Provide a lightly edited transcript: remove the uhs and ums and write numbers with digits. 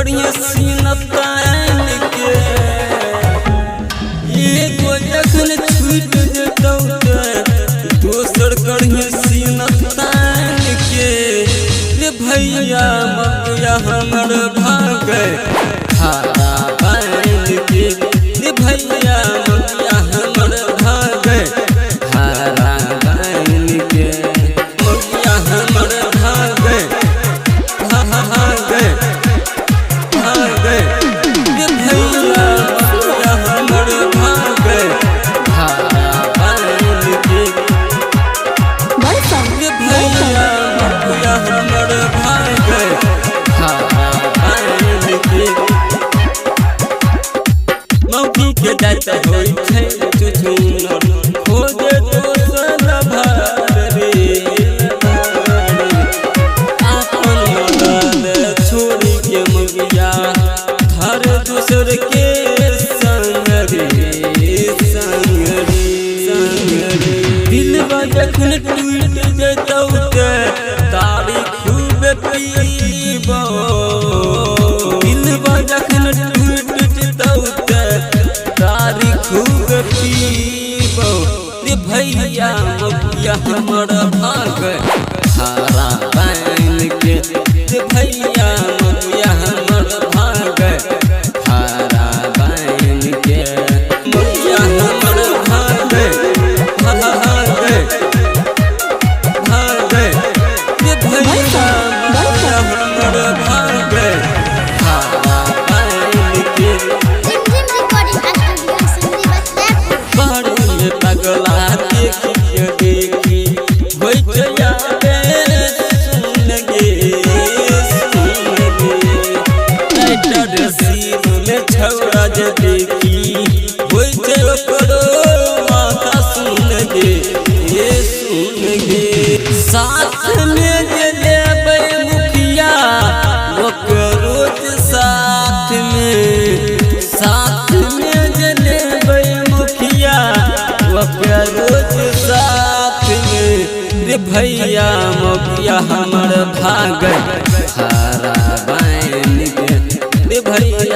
करिए सीना तान के एगो जखन छूट जेतौ दोसर करिए सीना तान के रे भैया मौगिया हमर भागे हारा बांध के रे भैया मौगिया हमर भागे हारा बांध के मौगिया हमर भागे भागे भागे रे भैया मौगिया हमर भागे हारा बांध के रे भैया मौगिया हमर भागे हारा बांध के मौगी के दात होई छै चुचुनर खोजे दोसर भार रे आपन मदद छोड़ी के मौगिया धर दूसर के संग रे संग रे दिलवा जखन टूट जेतौ तारी खूब पीबो दिलवा जखन टूट जेतौ तारी खूब पीबो रे भैया मौगिया हमर भागे हारा बांध के रे भैया मौगिया हमर भागे हारा बांध के मौगिया हमर भागे भागे भागे रे भैया मौगिया हमर भागे हारा बांध के बाड़ी पगला देखिए देखी होई जाबे सुन गे टाइटर सीन में छौरा जे देखी होई छै ओकरो माथा सुन गे ये सुन गे साथ में जे लेबै मुखिया ओकरो साथ में जे लेबै मुखिया रोज साथ में रे भैया मौगिया हमर भागे हारा बांध के रे भैया